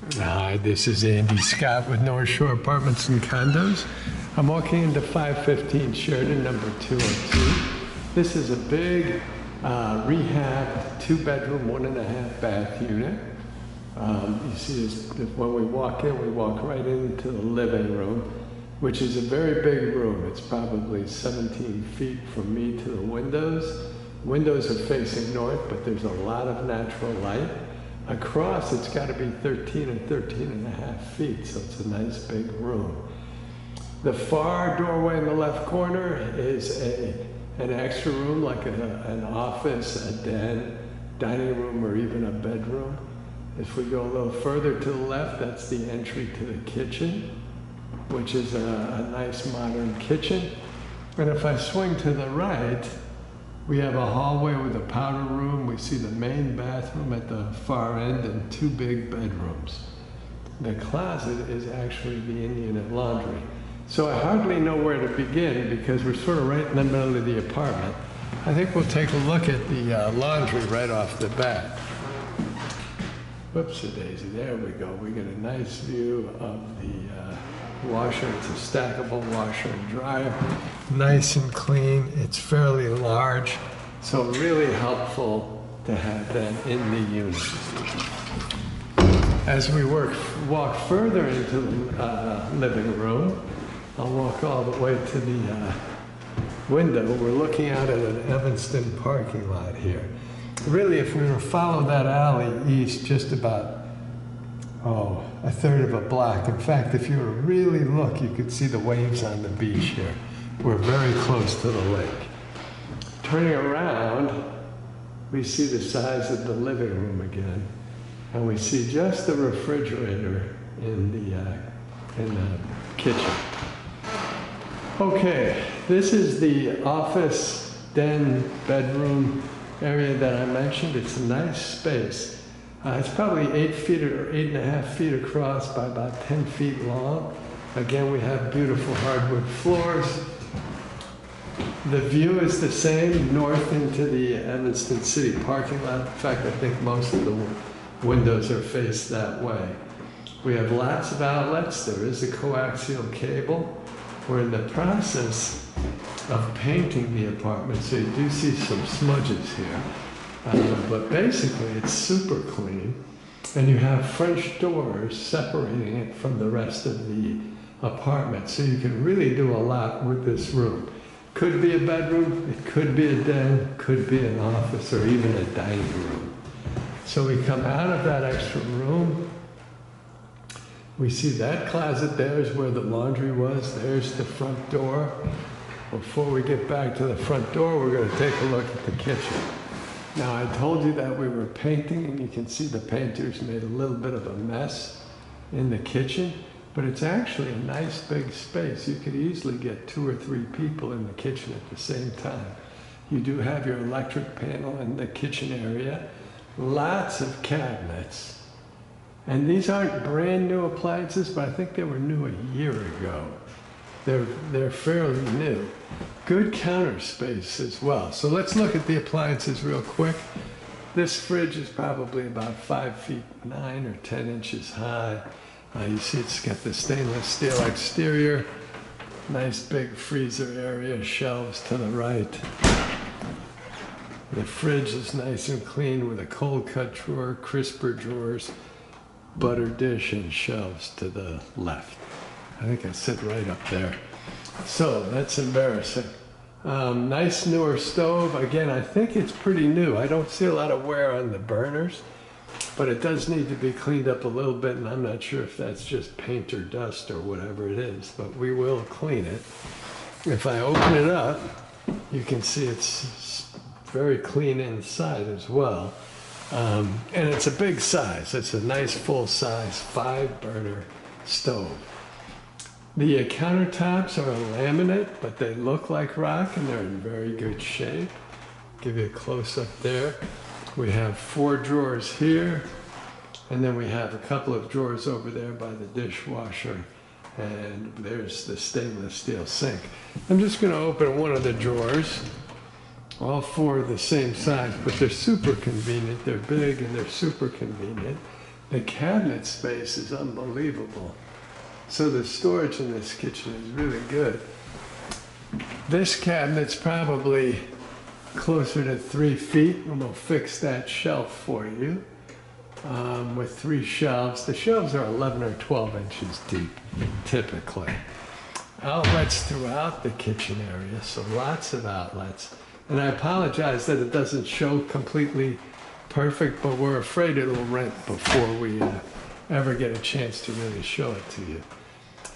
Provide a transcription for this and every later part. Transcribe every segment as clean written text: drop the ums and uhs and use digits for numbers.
Hi, this is Andy Scott with North Shore Apartments and Condos. I'm walking into 515 Sheridan, number 202. This is a big rehab, 2-bedroom, 1.5-bath unit. You see this, when we walk in, we walk right into the living room, which is a very big room. It's probably 17 feet from me to the windows. Windows are facing north, but there's a lot of natural light. Across, it's got to be 13 and 13.5 feet, so it's a nice big room. The far doorway in the left corner is an extra room, like an office, a den, dining room, or even a bedroom. If we go a little further to the left, that's the entry to the kitchen, which is a nice modern kitchen. And if I swing to the right, we have a hallway with a powder room. We see the main bathroom at the far end and 2 big bedrooms. The closet is actually the in-unit laundry. So I hardly know where to begin because we're sort of right in the middle of the apartment. I think we'll take a look at the laundry right off the bat. Whoopsie-daisy, there we go. We get a nice view of the washer. It's a stackable washer and dryer. Nice and clean. It's fairly large, so really helpful to have that in the unit. As we walk further into the living room, I'll walk all the way to the window. We're looking out at an Evanston parking lot here. Really, if we were to follow that alley east just about, a third of a block. In fact, if you were to really look, you could see the waves on the beach here. We're very close to the lake. Turning around, we see the size of the living room again, and we see just the refrigerator in the kitchen. Okay, this is the office, den, bedroom area that I mentioned. It's a nice space. It's probably 8 feet or 8.5 feet across by about 10 feet long. Again, we have beautiful hardwood floors. The view is the same, north into the Evanston City parking lot. In fact, I think most of the windows are faced that way. We have lots of outlets. There is a coaxial cable. We're in the process of painting the apartment, so you do see some smudges here. But basically, it's super clean, and you have French doors separating it from the rest of the apartment, so you can really do a lot with this room. Could be a bedroom, it could be a den, could be an office, or even a dining room. So we come out of that extra room. We see that closet there is where the laundry was. There's the front door. Before we get back to the front door, we're going to take a look at the kitchen. Now, I told you that we were painting, and you can see the painters made a little bit of a mess in the kitchen, but it's actually a nice big space. You could easily get 2 or 3 people in the kitchen at the same time. You do have your electric panel in the kitchen area, lots of cabinets, and these aren't brand new appliances, but I think they were new a year ago. They're fairly new. Good counter space as well. So let's look at the appliances real quick. This fridge is probably about 5 feet 9 or 10 inches high. You see it's got the stainless steel exterior, nice big freezer area, shelves to the right. The fridge is nice and clean with a cold cut drawer, crisper drawers, butter dish, and shelves to the left. I think I sit right up there. So that's embarrassing. Nice newer stove. Again, I think it's pretty new. I don't see a lot of wear on the burners, but it does need to be cleaned up a little bit, and I'm not sure if that's just paint or dust or whatever it is, but we will clean it. If I open it up, you can see it's very clean inside as well. And it's a big size. It's a nice full-size 5-burner stove. The countertops are laminate, but they look like rock, and they're in very good shape. Give you a close-up there. We have 4 drawers here, and then we have a couple of drawers over there by the dishwasher, and there's the stainless steel sink. I'm just going to open one of the drawers. All 4 are the same size, but they're super convenient. They're big and they're super convenient. The cabinet space is unbelievable. So the storage in this kitchen is really good. This cabinet's probably closer to 3 feet, and we'll fix that shelf for you with 3 shelves. The shelves are 11 or 12 inches deep, typically. Outlets throughout the kitchen area, so lots of outlets. And I apologize that it doesn't show completely perfect, but we're afraid it'll rent before we ever get a chance to really show it to you.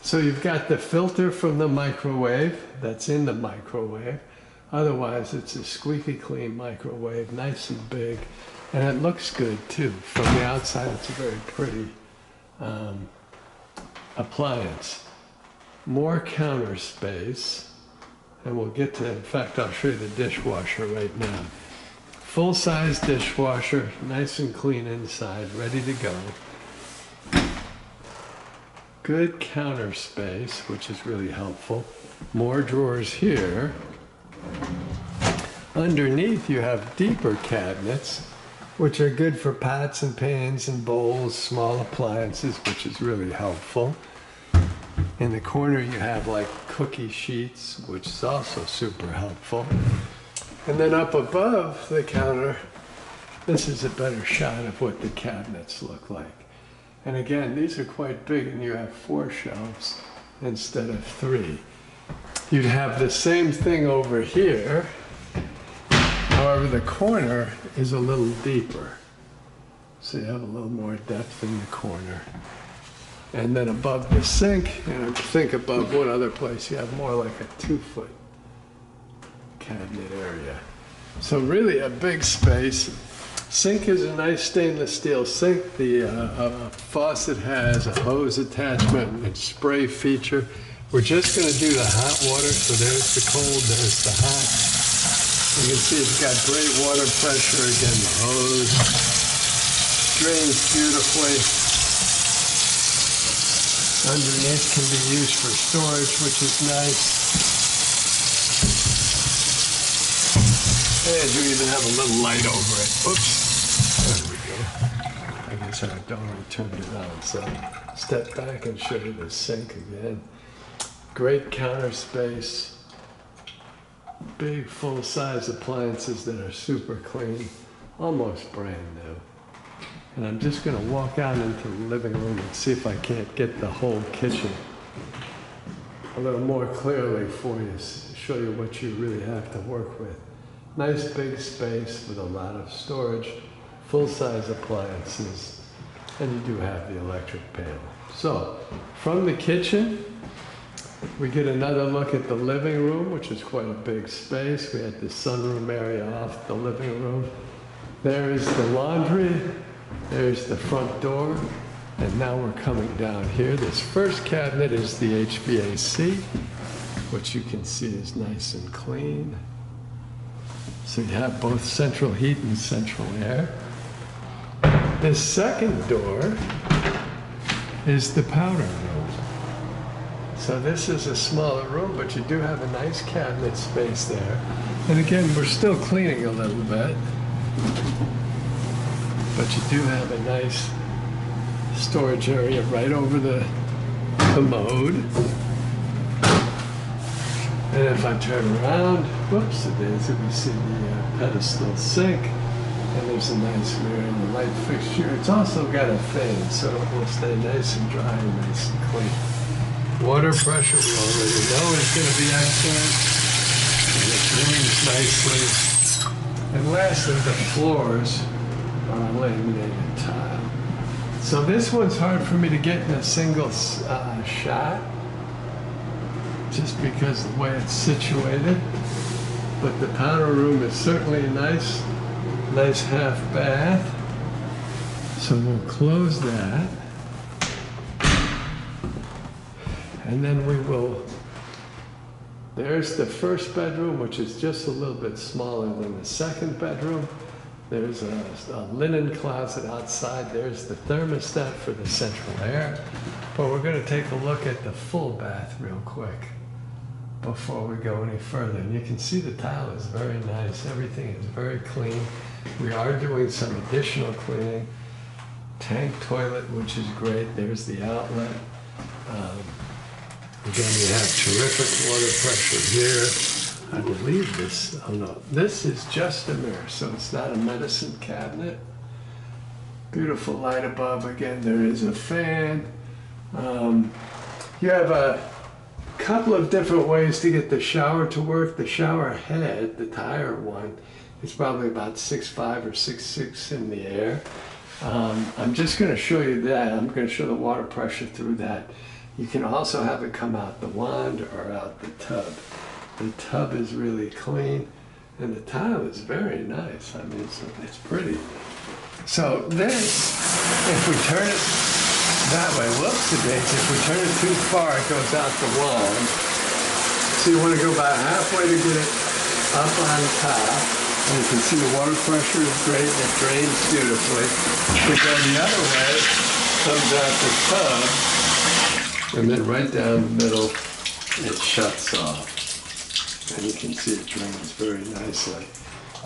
So you've got the filter from the microwave that's in the microwave. Otherwise, it's a squeaky clean microwave, nice and big, and it looks good too. From the outside, it's a very pretty appliance. More counter space, and we'll get to, in fact, I'll show you the dishwasher right now. Full-size dishwasher, nice and clean inside, ready to go. Good counter space, which is really helpful. More drawers here. Underneath you have deeper cabinets, which are good for pots and pans and bowls, small appliances, which is really helpful. In the corner you have like cookie sheets, which is also super helpful. And then up above the counter, this is a better shot of what the cabinets look like. And again, these are quite big, and you have 4 shelves instead of 3. You'd have the same thing over here. However, the corner is a little deeper. So you have a little more depth in the corner. And then above the sink, and I think above one other place, you have more like a 2-foot cabinet area. So really a big space. Sink is a nice stainless steel sink. The faucet has a hose attachment and spray feature. We're just going to do the hot water. So there's the cold, there's the hot. You can see it's got great water pressure. Again, the hose drains beautifully. Underneath can be used for storage, which is nice. And you even have a little light over it. Oops. There we go. I guess I don't turn it on. So step back and show you the sink again. Great counter space. Big full-size appliances that are super clean. Almost brand new. And I'm just going to walk out into the living room and see if I can't get the whole kitchen a little more clearly for you, show you what you really have to work with. Nice big space with a lot of storage, full-size appliances, and you do have the electric panel. So, from the kitchen, we get another look at the living room, which is quite a big space. We had the sunroom area off the living room. There is the laundry, there's the front door, and now we're coming down here. This first cabinet is the HVAC, which you can see is nice and clean. So you have both central heat and central air. This second door is the powder room. So this is a smaller room, but you do have a nice cabinet space there. And again, we're still cleaning a little bit, but you do have a nice storage area right over the commode. And if I turn around, whoops, it is, we see the pedestal sink, and there's a nice mirror and the light fixture. It's also got a fan, so it will stay nice and dry and nice and clean. Water pressure, we already know, is going to be excellent. And it drains nicely. And lastly, the floors are laminated tile. So this one's hard for me to get in a single shot, just because of the way it's situated. But the powder room is certainly a nice half bath. So we'll close that. And then we will, there's the first bedroom, which is just a little bit smaller than the second bedroom. There's a linen closet outside. There's the thermostat for the central air. But we're going to take a look at the full bath real quick before we go any further. And you can see the tile is very nice. Everything is very clean. We are doing some additional cleaning. tank toilet, which is great. There's the outlet. Again, you have terrific water pressure here. I believe this, oh no, this is just a mirror, so it's not a medicine cabinet. Beautiful light above. Again, there is a fan. You have a couple of different ways to get the shower to work. The shower head, the tire one, is probably about 6'5" or 6'6" in the air. I'm just going to show you that. I'm going to show the water pressure through that. You can also have it come out the wand or out the tub. The tub is really clean, and the tile is very nice. I mean, it's pretty. So this, if we turn it that way, whoops-a-daisy, if we turn it too far, it goes out the wand. So you want to go about halfway to get it up on top. And you can see the water pressure is great, and it drains beautifully. If we go the other way, comes out the tub, and then right down the middle, it shuts off. And you can see it drains very nicely.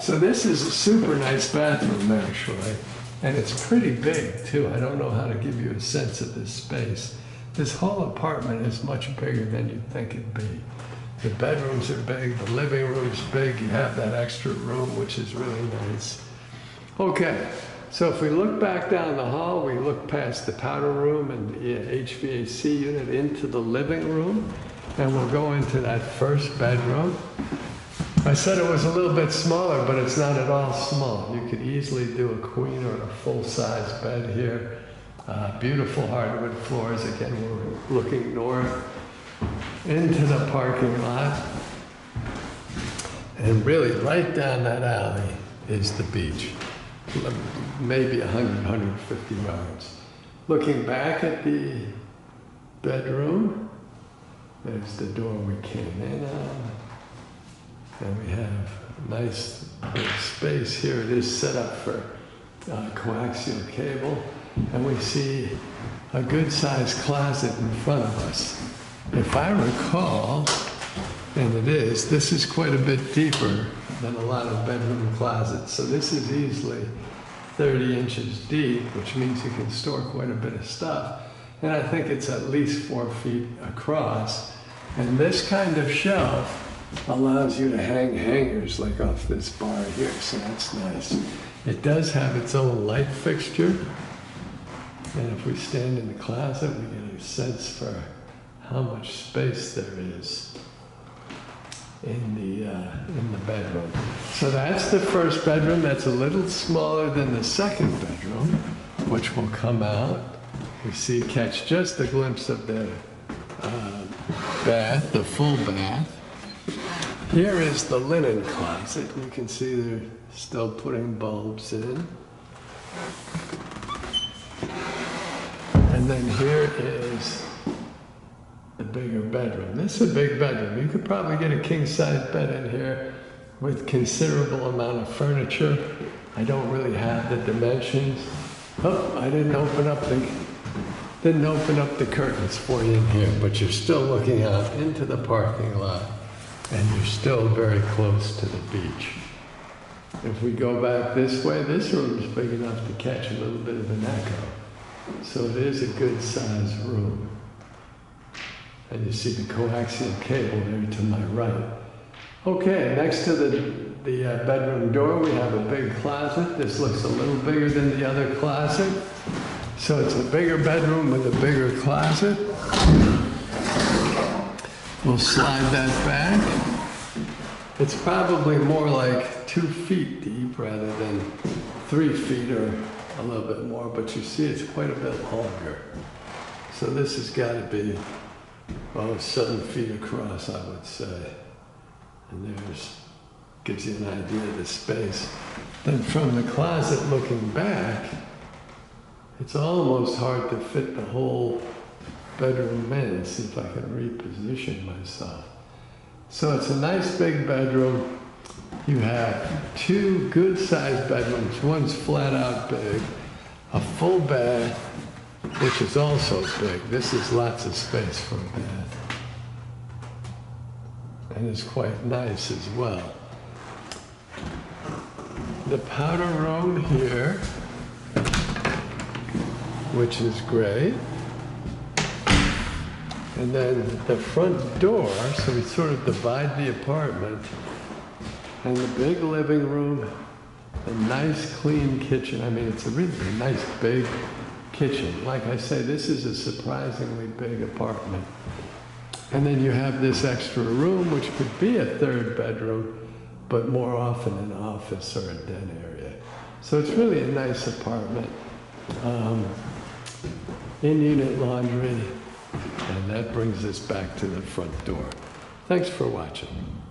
So this is a super nice bathroom, actually. And it's pretty big, too. I don't know how to give you a sense of this space. This whole apartment is much bigger than you'd think it'd be. The bedrooms are big, the living room's big, you have that extra room, which is really nice. Okay, so if we look back down the hall, we look past the powder room and the HVAC unit into the living room, and we'll go into that first bedroom. I said it was a little bit smaller, but it's not at all small. You could easily do a queen or a full-size bed here. Beautiful hardwood floors. Again, we're looking north into the parking lot. And really, right down that alley is the beach. Maybe 100, 150 yards. Looking back at the bedroom, there's the door we came in on. And we have a nice big space here. It is set up for coaxial cable. And we see a good-sized closet in front of us. If I recall, and it is, this is quite a bit deeper than a lot of bedroom closets. So this is easily 30 inches deep, which means you can store quite a bit of stuff. And I think it's at least 4 feet across. And this kind of shelf allows you to hang hangers like off this bar here, so that's nice. It does have its own light fixture. And if we stand in the closet, we get a sense for how much space there is in the bedroom. So that's the first bedroom. That's a little smaller than the second bedroom, which will come out. We catch just a glimpse of the bath, the full bath. Here is the linen closet. You can see they're still putting bulbs in. And then here is the bigger bedroom. This is a big bedroom. You could probably get a king-size bed in here with considerable amount of furniture. I don't really have the dimensions. Oh, I didn't open up the curtains for you in here, but you're still looking out into the parking lot, and you're still very close to the beach. If we go back this way, this room is big enough to catch a little bit of an echo. So it is a good-sized room. And you see the coaxial cable there to my right. Okay, next to the bedroom door, we have a big closet. This looks a little bigger than the other closet. So it's a bigger bedroom with a bigger closet. We'll slide that back. It's probably more like 2 feet deep rather than 3 feet or a little bit more, but you see it's quite a bit longer. So this has got to be, 7 feet across, I would say. And gives you an idea of the space. Then from the closet looking back, it's almost hard to fit the whole bedroom in. See if I can reposition myself. So it's a nice big bedroom. You have 2 good-sized bedrooms. One's flat out big, a full bath, which is also big. This is lots of space for a bath. And it's quite nice as well. The powder room here which is great. And then the front door, so we sort of divide the apartment, and the big living room, a nice clean kitchen. I mean, it's a really nice big kitchen. Like I say, this is a surprisingly big apartment. And then you have this extra room, which could be a third bedroom, but more often an office or a den area. So it's really a nice apartment. In-unit laundry, and that brings us back to the front door. Thanks for watching.